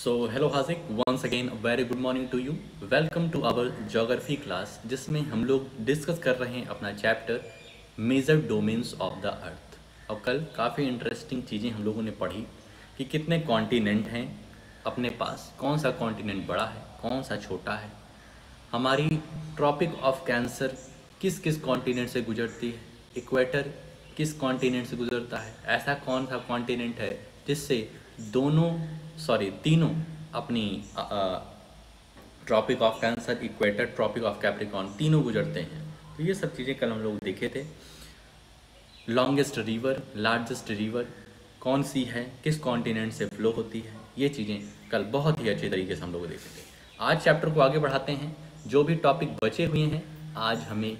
So hello Hazik, once again a very good morning to you. Welcome to our geography class जिसमें हम लोग discuss कर रहे हैं अपना chapter major domains of the earth. और कल काफ़ी इंटरेस्टिंग चीज़ें हम लोगों ने पढ़ी कि कितने कॉन्टिनेंट हैं अपने पास, कौन सा कॉन्टिनेंट बड़ा है, कौन सा छोटा है, हमारी ट्रॉपिक ऑफ कैंसर किस किस कॉन्टिनेंट से गुजरती है, इक्वेटर किस कॉन्टिनेंट से गुजरता है, ऐसा कौन सा कॉन्टिनेंट है जिससे तीनों अपनी tropic of cancer, equator, tropic of capricorn तीनों गुजरते हैं। तो ये सब चीज़ें कल हम लोग देखे थे। लॉन्गेस्ट रिवर, लार्जेस्ट रिवर कौन सी है, किस कॉन्टिनेंट से फ्लो होती है, ये चीज़ें कल बहुत ही अच्छे तरीके से हम लोग देखे थे। आज चैप्टर को आगे बढ़ाते हैं। जो भी टॉपिक बचे हुए हैं आज हमें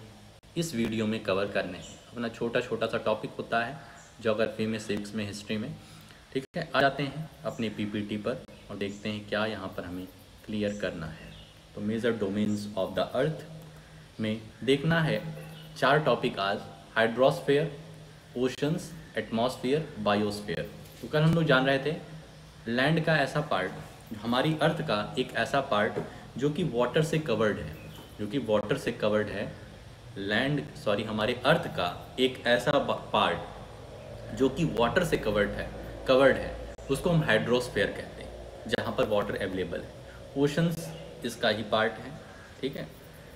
इस वीडियो में कवर करने हैं। अपना छोटा छोटा सा टॉपिक होता है ज्योग्राफी में, सिविक्स में, हिस्ट्री में। ठीक है, आ जाते हैं अपने पीपीटी पर और देखते हैं क्या यहाँ पर हमें क्लियर करना है। तो major domains of the earth में देखना है 4 टॉपिक आज: हाइड्रोस्फीयर, ओशंस, एटमॉस्फेयर, बायोस्फीयर। तो कल हम लोग जान रहे थे लैंड का ऐसा पार्ट, हमारी अर्थ का एक ऐसा पार्ट जो कि वाटर से कवर्ड है, हमारे अर्थ का एक ऐसा पार्ट जो कि वाटर से कवर्ड है, उसको हम हाइड्रोस्फीयर कहते हैं, जहाँ पर वाटर अवेलेबल है। ओशंस इसका ही पार्ट है। ठीक है।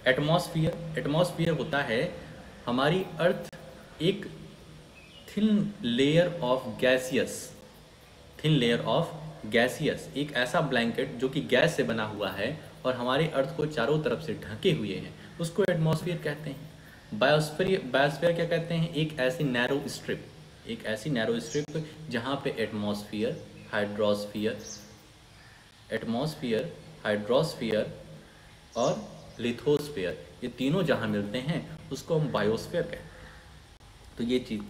एटमॉस्फेयर होता है हमारी अर्थ एक थिन लेयर ऑफ गैसियस, एक ऐसा ब्लैंकेट जो कि गैस से बना हुआ है और हमारे अर्थ को चारों तरफ से ढके हुए हैं, उसको एटमॉस्फेयर कहते हैं। बायोस्फीयर क्या कहते हैं? एक ऐसी नैरो स्ट्रिप जहाँ पे एटमॉस्फेयर, हाइड्रोस्फीयर और लिथोस्फीयर, ये तीनों जहाँ मिलते हैं उसको हम बायोस्फीयर कहते हैं। तो ये चीज़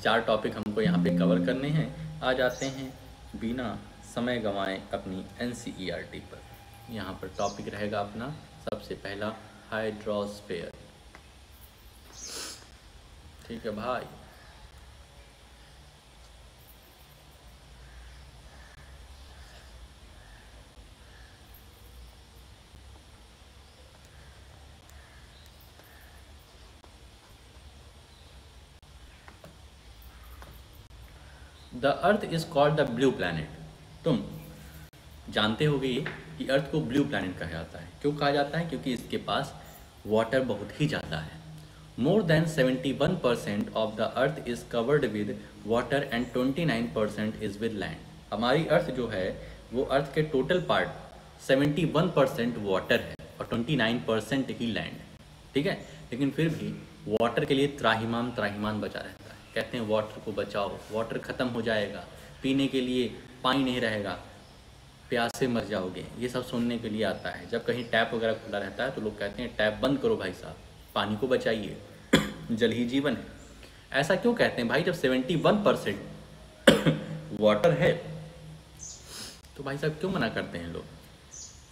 4 टॉपिक हमको यहाँ पे कवर करने हैं। आ जाते हैं बिना समय गंवाए अपनी NCERT पर। यहाँ पर टॉपिक रहेगा अपना सबसे पहला हाइड्रोस्फीयर। ठीक है भाई। The earth is called the blue planet. तुम जानते होगे ये कि अर्थ को ब्लू प्लैनेट कहा जाता है। क्यों कहा जाता है? क्योंकि इसके पास वाटर बहुत ही ज़्यादा है। More than 71% of the earth is covered with water and 29% is with land. हमारी अर्थ जो है वो अर्थ के टोटल पार्ट 71% वाटर है और 29% ही लैंड है। ठीक है, लेकिन फिर भी वाटर के लिए त्राहिमाम बचा रहता है। कहते हैं वाटर को बचाओ, वाटर ख़त्म हो जाएगा, पीने के लिए पानी नहीं रहेगा, प्यासे मर जाओगे, ये सब सुनने के लिए आता है। जब कहीं टैप वगैरह खुला रहता है तो लोग कहते हैं टैप बंद करो भाई साहब, पानी को बचाइए, जल ही जीवन है। ऐसा क्यों कहते हैं भाई? जब 71% वाटर है तो भाई साहब क्यों मना करते हैं लोग?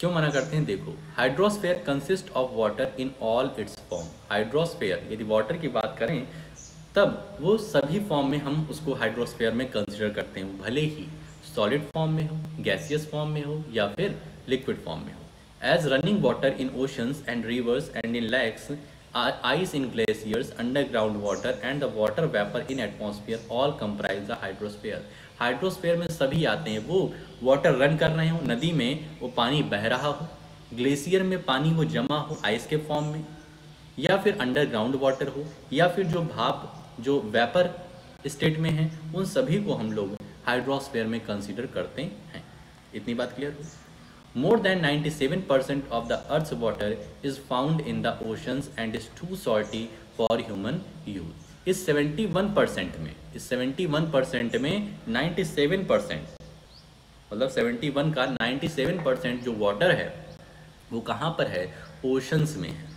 क्यों मना करते हैं? देखो, hydrosphere consist of water in all it's form. Hydrosphere, यदि वाटर की बात करें तब वो सभी फॉर्म में हम उसको हाइड्रोस्फीयर में कंसिडर करते हैं, भले ही सॉलिड फॉर्म में हो, गैसियस फॉर्म में हो या फिर लिक्विड फॉर्म में हो। As running water in oceans and rivers and in lakes, ice in glaciers, underground water and the water vapour in atmosphere all comprise the hydrosphere. Hydrosphere में सभी आते हैं, वो वाटर रन कर रहे हो, नदी में वो पानी बह रहा हो, ग्लेशियर में पानी वो जमा हो आइस के फॉर्म में, या फिर अंडरग्राउंड वाटर हो, या फिर जो भाप, जो वेपर स्टेट में है, उन सभी को हम लोग हाइड्रोस्फीयर में कंसीडर करते हैं। इतनी बात क्लियर हो? More than 97% of the earth's water is found in the oceans and is too salty for human use. इस 71% में 97%, मतलब 71 का 97% जो वाटर है वो कहाँ पर है? ओशंस में है।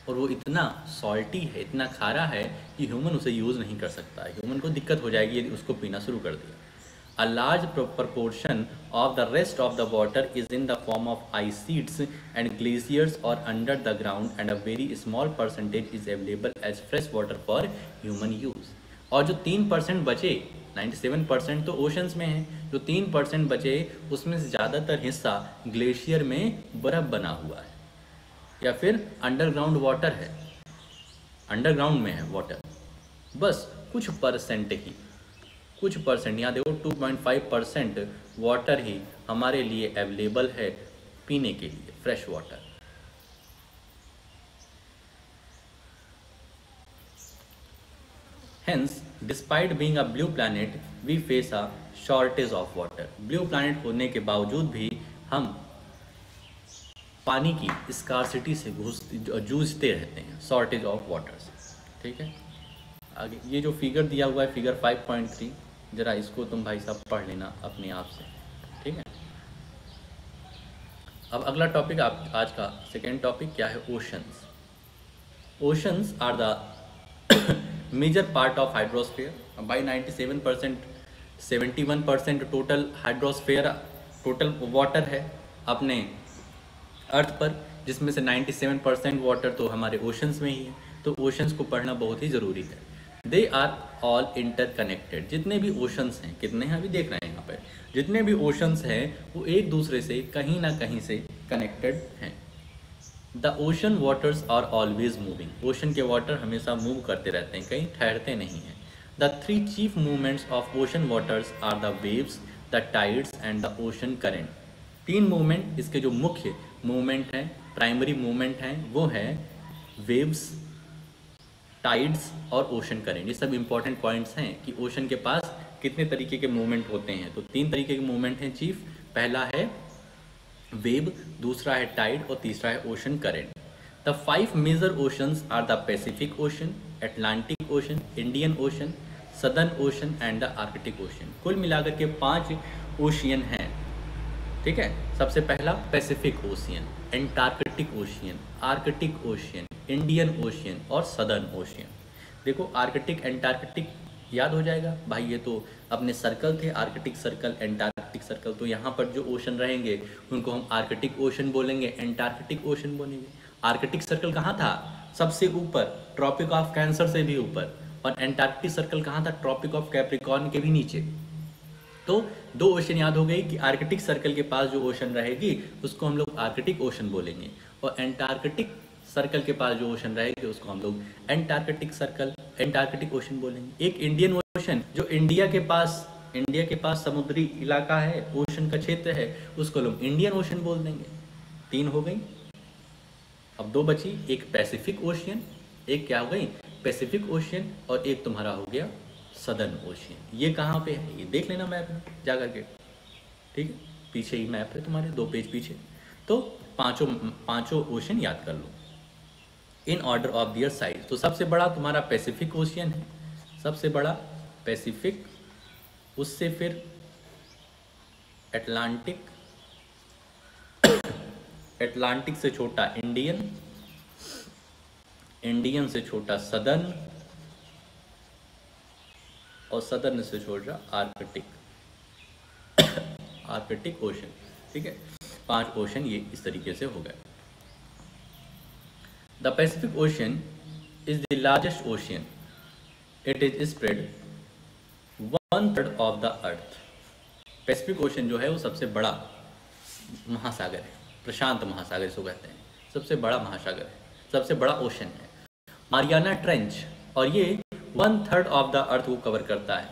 और वो इतना सॉल्टी है, इतना खारा है कि ह्यूमन उसे यूज़ नहीं कर सकता है। ह्यूमन को दिक्कत हो जाएगी यदि उसको पीना शुरू कर दिया। A large proportion of the rest of the water is in the form of ice sheets and glaciers or under the ground, and a very small percentage is available as fresh water for human use। और जो 3% बचे 97% तो oceans में है, जो 3% बचे उसमें से ज़्यादातर हिस्सा ग्लेशियर में बर्फ़ बना हुआ है या फिर अंडरग्राउंड वाटर है, अंडरग्राउंड में है वाटर। बस कुछ परसेंट ही, कुछ परसेंट, यहाँ देखो 2.5% वाटर ही हमारे लिए अवेलेबल है पीने के लिए, fresh water. Hence, despite being a blue planet, we face a shortage of water. Blue planet होने के बावजूद भी हम पानी की स्कार्सिटी से जूझते रहते हैं, शॉर्टेज ऑफ वाटर से। ठीक है, आगे ये जो फिगर दिया हुआ है फिगर 5.3, ज़रा इसको तुम भाई साहब पढ़ लेना अपने आप से। ठीक है, अब अगला टॉपिक आप आज का सेकेंड टॉपिक क्या है, oceans. Oceans are the major part of hydrosphere. By 97%, 71% total hydrosphere, total water है अपने अर्थ पर, जिसमें से 97% वाटर तो हमारे ओशंस में ही है। तो ओशंस को पढ़ना बहुत ही ज़रूरी है। They are all interconnected. जितने भी ओशंस हैं, कितने हैं अभी देख रहे हैं यहाँ पर, जितने भी ओशंस हैं वो एक दूसरे से कहीं ना कहीं से कनेक्टेड हैं। The ocean waters are always moving. Ocean के वाटर हमेशा मूव करते रहते हैं, कहीं ठहरते नहीं हैं। The three chief movements of ocean waters are the waves, the tides and the ocean current. तीन मूवमेंट इसके जो मुख्य मूवमेंट हैं, प्राइमरी मूवमेंट हैं, वो है वेव्स, टाइड्स और ओशन करेंट। ये सब इंपॉर्टेंट पॉइंट्स हैं कि ओशन के पास कितने तरीके के मूवमेंट होते हैं। तो तीन तरीके के मूवमेंट हैं चीफ। पहला है वेव, दूसरा है टाइड और तीसरा है ocean current. The 5 major oceans are the Pacific Ocean, Atlantic Ocean, Indian Ocean, Southern Ocean and the Arctic Ocean. कुल मिलाकर के 5 ओशियन हैं। ठीक है, सबसे पहला Pacific ocean, Antarctic ocean, Arctic ocean, Indian ocean और सदर्न ओशियन। देखो आर्कटिक एंटार्कटिक याद हो जाएगा भाई, ये तो अपने सर्कल थे, आर्कटिक सर्कल, एंटार्कटिक सर्कल। तो यहाँ पर जो ओशन रहेंगे उनको हम आर्कटिक ओशन बोलेंगे, एंटार्कटिक ओशन बोलेंगे। आर्कटिक सर्कल कहाँ था, सबसे ऊपर, ट्रॉपिक ऑफ कैंसर से भी ऊपर। और एंटार्कटिक सर्कल कहाँ था, ट्रॉपिक ऑफ कैप्रिकॉर्न के भी नीचे। तो दो ओशन याद हो गई कि आर्कटिक सर्कल के पास जो ओशन रहेगी उसको हम लोग आर्कटिक ओशन बोलेंगे, और एंटार्कटिक सर्कल के पास जो ओशन रहेगी उसको हम लोग एंटार्कटिक ओशन बोलेंगे। एक इंडियन ओशन, जो इंडिया के पास समुद्री इलाका है, ओशन का क्षेत्र है, उसको लोग इंडियन ओशन बोल देंगे। 3 हो गई, अब 2 बची, एक पैसिफिक ओशियन, एक क्या हो गई पैसिफिक ओशियन, और एक तुम्हारा हो गया सदर्न ओशियन। ये कहाँ पे है, ये देख लेना मैप में जा करके। ठीक है, पीछे ही मैप है तुम्हारे, 2 पेज पीछे। तो पांचों ओशन याद कर लो in order of their size. तो सबसे बड़ा तुम्हारा पैसिफिक ओशियन है, सबसे बड़ा पैसिफिक, उससे फिर अटलांटिक, अटलांटिक से छोटा इंडियन, इंडियन से छोटा सदर्न, और सदर्न से छोटा आर्कटिक, आर्कटिक ओशन। ठीक है, 5 ओशन ये इस तरीके से हो गए। The Pacific ocean is the largest ocean, it is spread 1/3 of the earth. Pacific ocean जो है वो सबसे बड़ा महासागर है, प्रशांत महासागर इसको कहते हैं, सबसे बड़ा महासागर है, सबसे बड़ा ओशन है। मारियाना ट्रेंच, और ये 1/3 ऑफ द अर्थ को कवर करता है,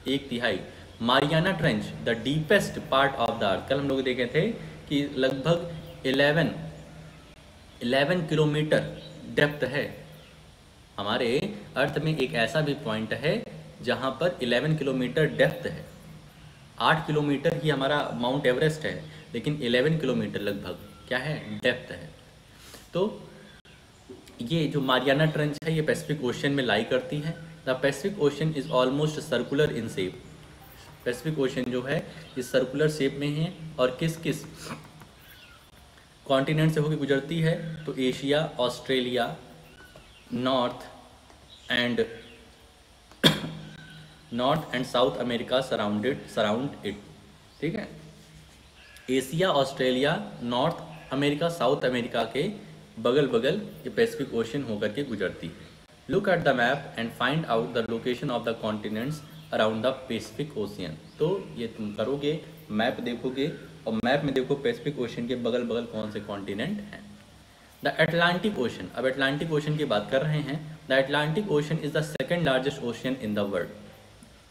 1/3। Mariana trench the deepest part of the अर्थ। कल हम लोग देखे थे कि लगभग 11 किलोमीटर डेप्थ है। हमारे अर्थ में एक ऐसा भी पॉइंट है जहाँ पर 11 किलोमीटर डेप्थ है। 8 किलोमीटर ही हमारा माउंट एवरेस्ट है, लेकिन 11 किलोमीटर लगभग क्या है, डेप्थ है। तो ये जो मारियाना ट्रेंच है ये पैसिफिक ओशन में लाई करती है। The Pacific ocean is almost circular in shape. Pacific ocean जो है ये सर्कुलर शेप में है, और किस किस कॉन्टिनेंट से होकर गुजरती है, तो Asia, Australia, north and South America surround it. ठीक है, Asia, Australia, north America, south America के बगल बगल ये पैसिफिक ओशन होकर के गुजरती है। Look at the map and find out the location of the continents around the Pacific ocean. तो ये तुम करोगे, मैप देखोगे और मैप में देखो पैसिफिक ओशन के बगल बगल कौन से कॉन्टिनेंट हैं। द एटलांटिक ओशन, अब एटलांटिक ओशन की बात कर रहे हैं। The Atlantic Ocean is the second largest ocean in the world.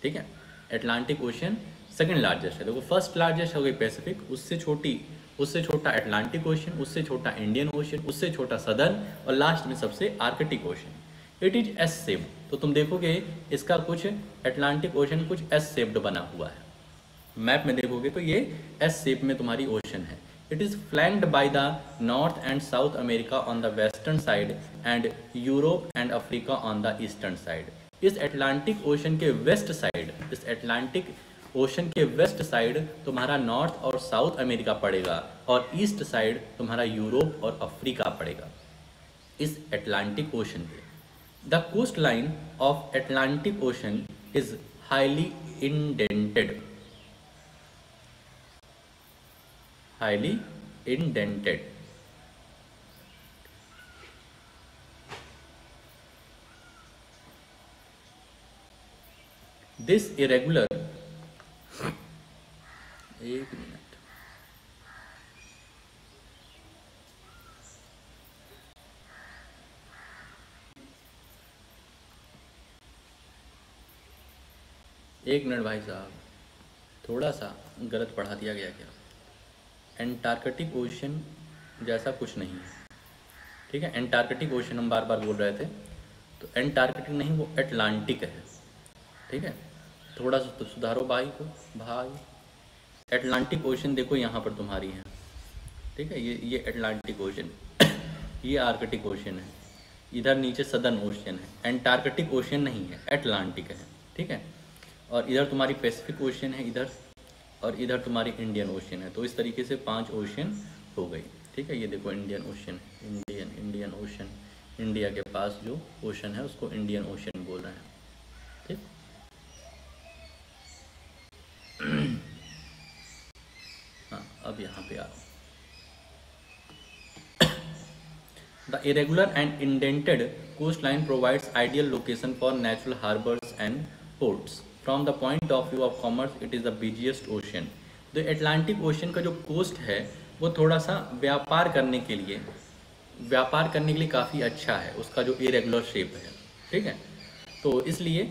ठीक है, एटलांटिक ओशन सेकेंड लार्जेस्ट है। देखो फर्स्ट लार्जेस्ट हो गई पैसिफिक, उससे छोटा एटलांटिक ओशन, उससे छोटा इंडियन ओशन, उससे छोटा सदर्न और लास्ट में सबसे Arctic Ocean. It is S shape, तो तुम देखोगे इसका कुछ एटलांटिक ओशन कुछ एस शेप्ड बना हुआ है। मैप में देखोगे तो ये एस शेप में तुम्हारी ओशन है। It is flanked by the North and South America on the western side and Europe and Africa on the eastern side. इस एटलांटिक ओशन के वेस्ट साइड, इस एटलांटिक ओशन के वेस्ट साइड तुम्हारा North और South America पड़ेगा और east side तुम्हारा Europe और अफ्रीका पड़ेगा इस एटलांटिक ओशन पे। The coast line of Atlantic Ocean is highly indented, highly indented. This irregular, एक मिनट, एक मिनट भाई साहब, थोड़ा सा गलत पढ़ा दिया गया क्या। एंटार्कटिक ओशन जैसा कुछ नहीं है। ठीक है, एंटार्कटिक ओशन हम बार बार बोल रहे थे, तो एंटार्कटिक नहीं, वो एटलांटिक है। ठीक है, थोड़ा सा तो सुधारो भाई को भाई। एटलांटिक ओशन देखो यहाँ पर तुम्हारी है। ठीक है, ये एटलांटिक ओशन ये आर्कटिक ओशन है, इधर नीचे सदर्न ओशन है। एंटार्कटिक ओशन नहीं है, एटलांटिक है। ठीक है, और इधर तुम्हारी पैसिफिक ओशन है इधर, और इधर तुम्हारी इंडियन ओशन है। तो इस तरीके से 5 ओशन हो गई। ठीक है, ये देखो Indian ocean, Indian ocean, India के पास जो ओशन है उसको इंडियन ओशन बोल रहे हैं। ठीक, हाँ अब यहाँ पे आओ। The irregular and indented coast line provides ideal location for natural harbours and ports. From the point of view of commerce it is the busiest ocean. तो एटलांटिक ओशन का जो कोस्ट है वो थोड़ा सा व्यापार करने के लिए काफ़ी अच्छा है, उसका जो इरेगुलर शेप है। ठीक है, तो इसलिए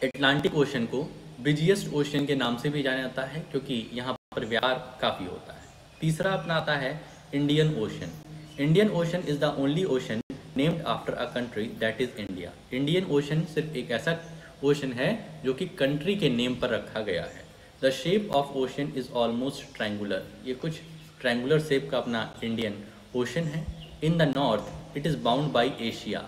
एटलांटिक ओशन को बिजिएस्ट ओशन के नाम से भी जाना जाता है, क्योंकि यहाँ पर व्यापार काफ़ी होता है। तीसरा अपना आता है Indian ocean. Indian ocean is the only ocean named after a country that is India. Indian ocean सिर्फ एक ऐसा ओशन है जो कि कंट्री के नेम पर रखा गया है। The shape of ocean is almost triangular, ये कुछ ट्रायंगुलर शेप का अपना इंडियन ओशन है। In the north it is bound by Asia.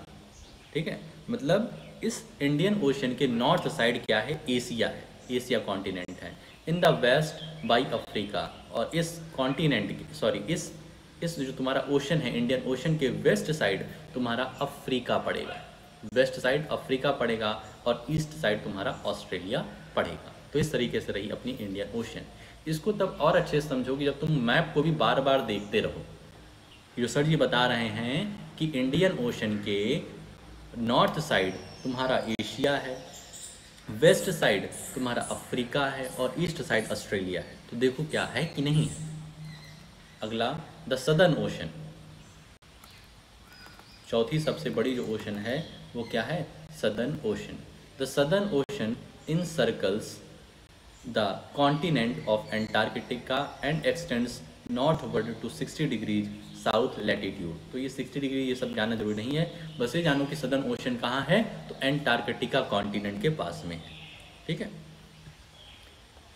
ठीक है, मतलब इस इंडियन ओशन के नॉर्थ साइड क्या है, एशिया है, एशिया कॉन्टिनेंट है। In the west by Africa, और इस कॉन्टिनेंट की सॉरी इस जो तुम्हारा ओशन है इंडियन ओशन के वेस्ट साइड तुम्हारा अफ्रीका पड़ेगा, वेस्ट साइड अफ्रीका पड़ेगा, और ईस्ट साइड तुम्हारा ऑस्ट्रेलिया पड़ेगा। तो इस तरीके से रही अपनी इंडियन ओशन। इसको तब और अच्छे से समझोगे जब तुम मैप को भी बार बार देखते रहो। जो सर जी बता रहे हैं कि इंडियन ओशन के नॉर्थ साइड तुम्हारा एशिया है, वेस्ट साइड तुम्हारा अफ्रीका है, और ईस्ट साइड ऑस्ट्रेलिया है। तो देखो क्या है कि नहीं है। अगला द सदर्न ओशन, चौथी सबसे बड़ी जो ओशन है वो क्या है, Southern Ocean. The Southern Ocean encircles the continent of Antarctica and extends northward to 60 degrees south latitude. तो ये 60 डिग्री ये सब जानना जरूरी नहीं है, बस ये जानो कि सदर्न ओशन कहाँ है, तो एंटार्कटिका कॉन्टिनेंट के पास में है। ठीक है,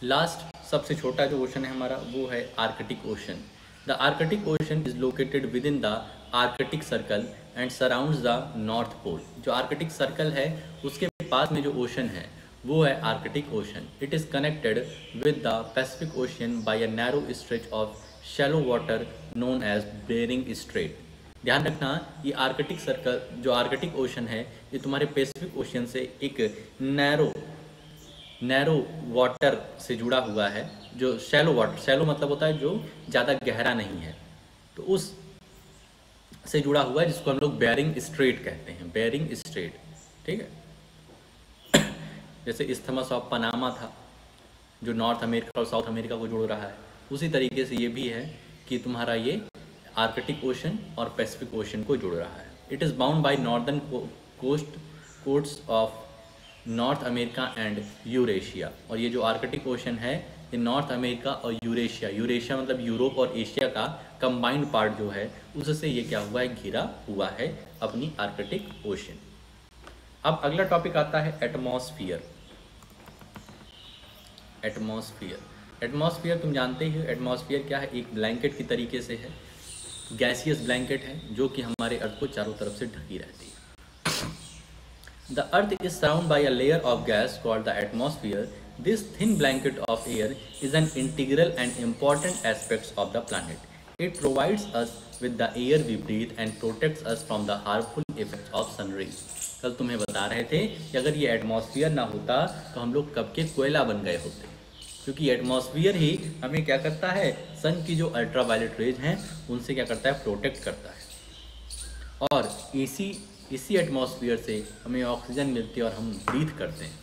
लास्ट सबसे छोटा जो ओशन है हमारा वो है Arctic Ocean. The Arctic Ocean is located within the Arctic Circle and surrounds the North Pole. जो आर्कटिक सर्कल है उसके पास में जो ओशन है वो है Arctic Ocean. It is connected with the Pacific Ocean by a narrow stretch of shallow water known as Bering Strait. ध्यान रखना, ये आर्कटिक सर्कल जो आर्कटिक ओशन है ये तुम्हारे पैसिफिक ओशन से एक नैरो वाटर से जुड़ा हुआ है, जो शैलो वाटर, शैलो मतलब होता है जो ज़्यादा गहरा नहीं है, तो उस से जुड़ा हुआ है, जिसको हम लोग बेरिंग स्ट्रेट कहते हैं, बेरिंग स्ट्रेट। ठीक है, जैसे इस्थमस ऑफ पनामा था जो नॉर्थ अमेरिका और साउथ अमेरिका को जोड़ रहा है, उसी तरीके से ये भी है कि तुम्हारा ये आर्कटिक ओशन और पैसिफिक ओशन को जोड़ रहा है। It is bound by northern coasts of North America and Eurasia. और ये जो आर्कटिक ओशन है ये नॉर्थ अमेरिका और यूरेशिया मतलब यूरोप और एशिया का कंबाइंड पार्ट जो है उससे ये क्या हुआ है, घिरा हुआ है अपनी आर्कटिक ओशन। अब अगला टॉपिक आता है एटमॉस्फियर। एटमॉस्फियर तुम जानते ही हो, एटमॉस्फियर क्या है, एक ब्लैंकेट की तरीके से है, गैसियस ब्लैंकेट है जो कि हमारे अर्थ को चारों तरफ से ढकी रहती है। The Earth is surrounded by a layer of gas called the atmosphere. This thin blanket of air is an integral and important aspect of the planet. It provides us with the air we breathe and protects us from the harmful effects of sun rays. कल तुम्हें बता रहे थे कि अगर ये atmosphere ना होता तो हम लोग कब के कोयला बन गए होते, क्योंकि एटमॉस्फियर ही हमें क्या करता है, सन की जो अल्ट्रावायलेट रेज हैं उनसे क्या करता है, प्रोटेक्ट करता है। और इसी एटमॉस्फियर से हमें ऑक्सीजन मिलती है और हम ब्रीथ करते हैं।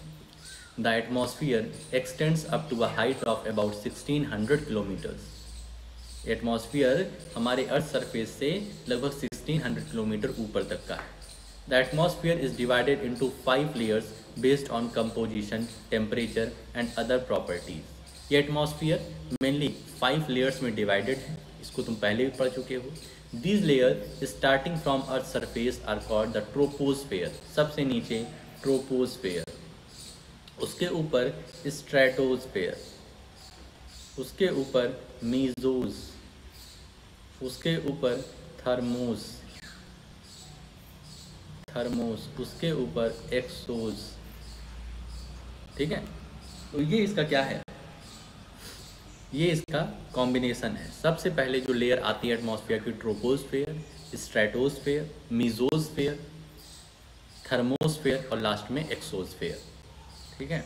The atmosphere extends up to a height of about 1600 kilometres. Atmosphere हमारे अर्थ सरफेस से लगभग 1600 किलोमीटर ऊपर तक का है। The atmosphere is divided into 5 layers based on composition, temperature and other properties. ये एटमॉस्फियर मेनली 5 लेयर्स में डिवाइडेड है, इसको तुम पहले भी पढ़ चुके हो। These layers starting from Earth's surface are called the troposphere। सबसे नीचे troposphere, उसके ऊपर stratosphere, उसके ऊपर mesos, उसके ऊपर थर्मोस, उसके ऊपर एक्सोस। ठीक है, तो ये इसका क्या है, ये इसका कॉम्बिनेशन है। सबसे पहले जो लेयर आती है एटमॉस्फेयर की, ट्रोपोस्फेयर, स्ट्रेटोस्फेयर, मीजोस्फेयर, थर्मोस्फेयर और लास्ट में एक्सोस्फेयर। ठीक है।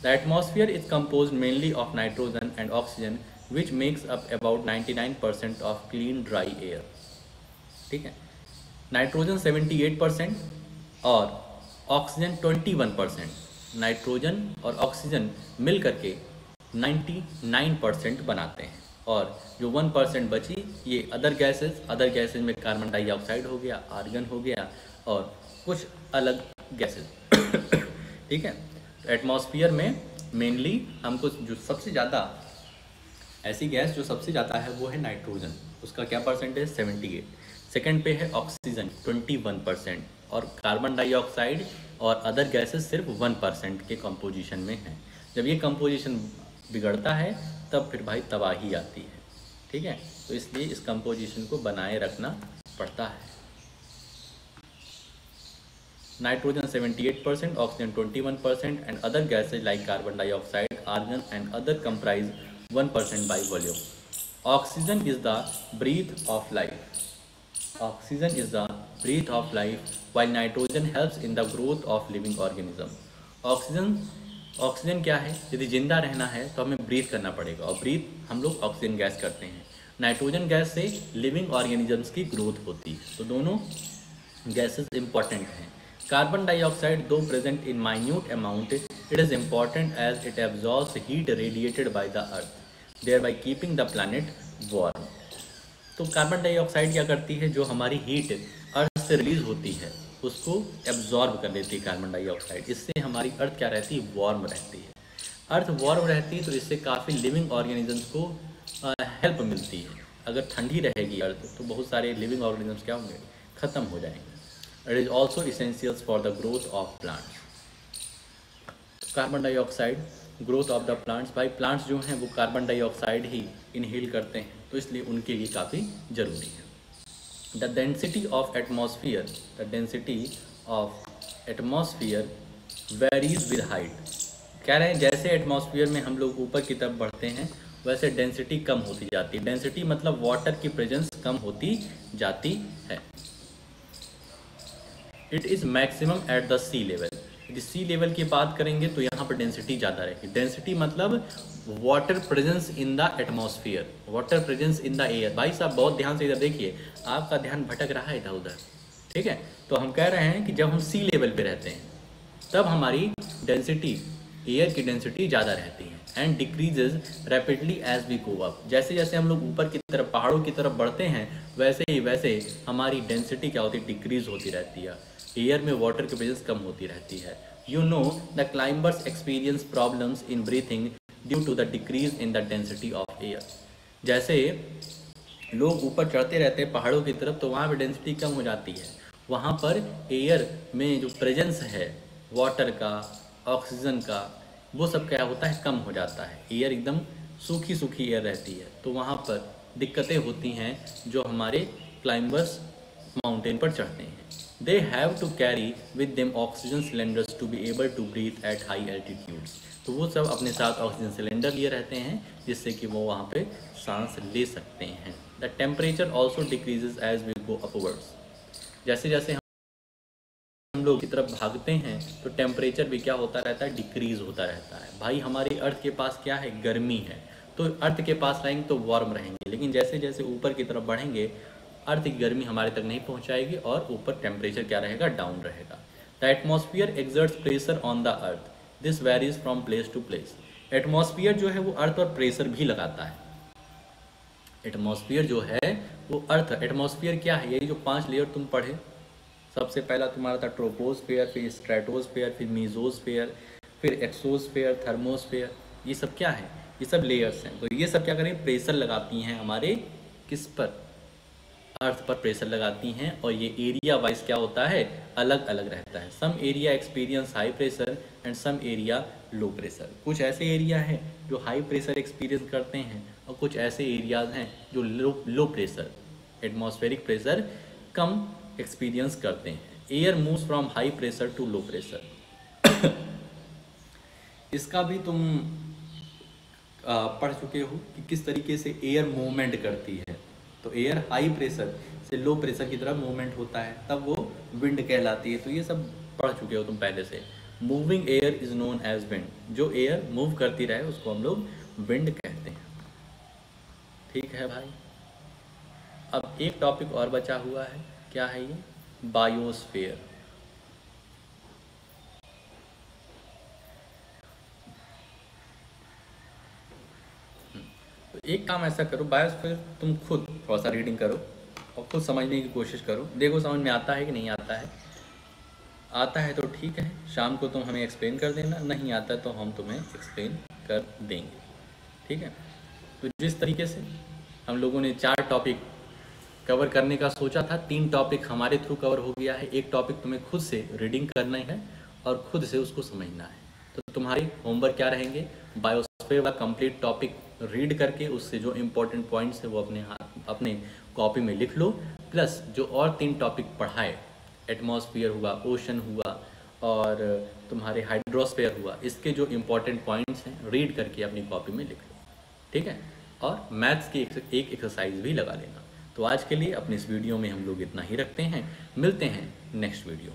The atmosphere is composed mainly of nitrogen and oxygen which makes up about 99% of clean dry air. ठीक है, नाइट्रोजन 78% और ऑक्सीजन 21%। नाइट्रोजन और ऑक्सीजन मिल करके 99% बनाते हैं, और जो 1% बची ये अदर गैसेज में कार्बन डाइऑक्साइड हो गया, आर्गन हो गया और कुछ अलग गैसेज। ठीक है, तो एटमॉस्फेयर में मेनली हमको जो सबसे ज़्यादा ऐसी गैस जो सबसे ज़्यादा है वो है नाइट्रोजन, उसका क्या परसेंटेज, 78। सेकंड पे है ऑक्सीजन 21% और कार्बन डाइऑक्साइड और अदर गैसेस सिर्फ 1% के कंपोजिशन में हैं। जब ये कंपोजिशन बिगड़ता है तब फिर भाई तबाही आती है। ठीक है, तो इसलिए इस कंपोजिशन को बनाए रखना पड़ता है। Nitrogen 78%, oxygen 21% and other gases like carbon dioxide, argon and other comprise 1% by volume. Oxygen is the breath of life. Oxygen is the breath of life while nitrogen helps in the growth of living organism। Oxygen क्या है, यदि जिंदा रहना है तो हमें breathe करना पड़ेगा, और ब्रीथ हम लोग ऑक्सीजन गैस करते हैं। नाइट्रोजन गैस से लिविंग ऑर्गेनिजम्स की ग्रोथ होती है, तो दोनों गैसेस इंपॉर्टेंट हैं। Carbon dioxide though present in minute amount, it is important as it absorbs heat radiated by the earth, thereby keeping the planet warm. तो carbon dioxide क्या करती है, जो हमारी हीट अर्थ से रिलीज होती है उसको एब्जॉर्ब कर लेती है कार्बन डाइऑक्साइड। इससे हमारी अर्थ क्या रहती है, वार्म रहती है। अर्थ वार्म रहती है तो इससे काफ़ी लिविंग ऑर्गेनिजम्स को हेल्प मिलती है। अगर ठंडी रहेगी अर्थ तो बहुत सारे लिविंग ऑर्गेनिजम्स क्या होंगे, ख़त्म हो जाएंगे। It is also essentials for the growth of plants. Carbon dioxide growth of the plants, भाई प्लांट्स जो हैं वो कार्बन डाइऑक्साइड ही इनहेल करते हैं, तो इसलिए उनके लिए काफ़ी ज़रूरी है। The density of atmosphere varies with height। कह रहे हैं जैसे एटमॉस्फेयर में हम लोग ऊपर की तरफ बढ़ते हैं वैसे डेंसिटी कम होती जाती है। डेंसिटी मतलब वाटर की प्रेजेंस कम होती जाती है। It is maximum at the sea level. यदि सी लेवल की बात करेंगे तो यहाँ पर डेंसिटी ज़्यादा रहेगी। डेंसिटी मतलब water presence in the atmosphere, water presence in the air. भाई साहब बहुत ध्यान से इधर देखिए, आपका ध्यान भटक रहा है इधर उधर। ठीक है, तो हम कह रहे हैं कि जब हम सी लेवल पे रहते हैं तब हमारी डेंसिटी, एयर की डेंसिटी ज़्यादा रहती है। And decreases rapidly as we go up, जैसे जैसे हम लोग ऊपर की तरफ पहाड़ों की तरफ बढ़ते हैं वैसे हमारी डेंसिटी क्या होती है, डिक्रीज होती रहती है, एयर में वाटर की प्रेजेंस कम होती रहती है। You know the climbers experience problems in breathing due to the decrease in the density of air. जैसे लोग ऊपर चढ़ते रहते हैं पहाड़ों की तरफ तो वहाँ पे डेंसिटी कम हो जाती है, वहाँ पर एयर में जो प्रेजेंस है वाटर का, ऑक्सीजन का, वो सब क्या होता है, कम हो जाता है, एयर एकदम सूखी सूखी एयर रहती है, तो वहाँ पर दिक्कतें होती हैं जो हमारे क्लाइंबर्स माउंटेन पर चढ़ते हैं। They have to carry with them oxygen cylinders to be able to breathe at high altitudes. तो वो सब अपने साथ ऑक्सीजन सिलेंडर लिए रहते हैं जिससे कि वो वहाँ पे सांस ले सकते हैं। The temperature also decreases as we go upwards. जैसे जैसे हम लोग की तरफ भागते हैं तो टेम्परेचर भी क्या होता रहता है, डिक्रीज होता रहता है। भाई हमारी अर्थ के पास क्या है, गर्मी है, तो अर्थ के पास रहेंगे तो वार्म रहेंगे, लेकिन जैसे जैसे ऊपर की तरफ बढ़ेंगे अर्थ की गर्मी हमारे तक नहीं पहुंचाएगी और ऊपर टेम्परेचर क्या रहेगा, डाउन रहेगा। The atmosphere exerts pressure on the earth, this varies from place to place. Atmosphere जो है वो अर्थ पर प्रेशर भी लगाता है। एटमॉस्फियर जो है वो अर्थ, एटमॉस्फियर क्या है, यही जो 5 लेयर तुम पढ़े, सबसे पहला तुम्हारा था ट्रोपोस्फेयर, फिर स्ट्रेटोस्फेयर, फिर मीजोस्फेयर, फिर एक्सोस्फेयर, थर्मोस्फेयर, ये सब क्या है, ये सब लेयर्स हैं। तो ये सब क्या करें, प्रेशर लगाती हैं हमारे किस पर, अर्थ पर प्रेशर लगाती हैं, और ये एरिया वाइज क्या होता है, अलग अलग रहता है। Some area experience high pressure and some area low pressure. कुछ ऐसे एरिया हैं जो हाई प्रेशर एक्सपीरियंस करते हैं और कुछ ऐसे एरियाज हैं जो लो प्रेशर, एटमॉस्फेरिक प्रेशर कम एक्सपीरियंस करते हैं। Air moves from high pressure to low pressure. इसका भी तुम पढ़ चुके हो कि किस तरीके से एयर मूवमेंट करती है। तो एयर हाई प्रेशर से लो प्रेशर की तरफ मूवमेंट होता है, तब वो विंड कहलाती है। तो ये सब पढ़ चुके हो तुम पहले से। Moving air is known as wind, जो एयर मूव करती रहे उसको हम लोग विंड कहते हैं। ठीक है भाई, अब एक टॉपिक और बचा हुआ है, क्या है ये, बायोस्फीयर। तो एक काम ऐसा करो, बायोस्फीयर तुम खुद थोड़ा सा रीडिंग करो और खुद समझने की कोशिश करो, देखो समझ में आता है कि नहीं आता है। आता है तो ठीक है, शाम को तुम हमें एक्सप्लेन कर देना, नहीं आता तो हम तुम्हें एक्सप्लेन कर देंगे। ठीक है, तो जिस तरीके से हम लोगों ने 4 टॉपिक कवर करने का सोचा था, 3 टॉपिक हमारे थ्रू कवर हो गया है। एक टॉपिक तुम्हें खुद से रीडिंग करना है और खुद से उसको समझना है। तो तुम्हारी होमवर्क क्या रहेंगे, बायोस्फीयर का कंप्लीट टॉपिक रीड करके उससे जो इम्पोर्टेंट पॉइंट्स है वो अपने कॉपी में लिख लो, प्लस जो और 3 टॉपिक पढ़ाए, एटमॉस्फियर हुआ, ओशन हुआ और तुम्हारे हाइड्रोस्फीयर हुआ, इसके जो इम्पोर्टेंट पॉइंट्स हैं रीड करके अपनी कॉपी में लिख लो। ठीक है, और मैथ्स की एक एक्सरसाइज भी लगा लेना। तो आज के लिए अपने इस वीडियो में हम लोग इतना ही रखते हैं, मिलते हैं नेक्स्ट वीडियो।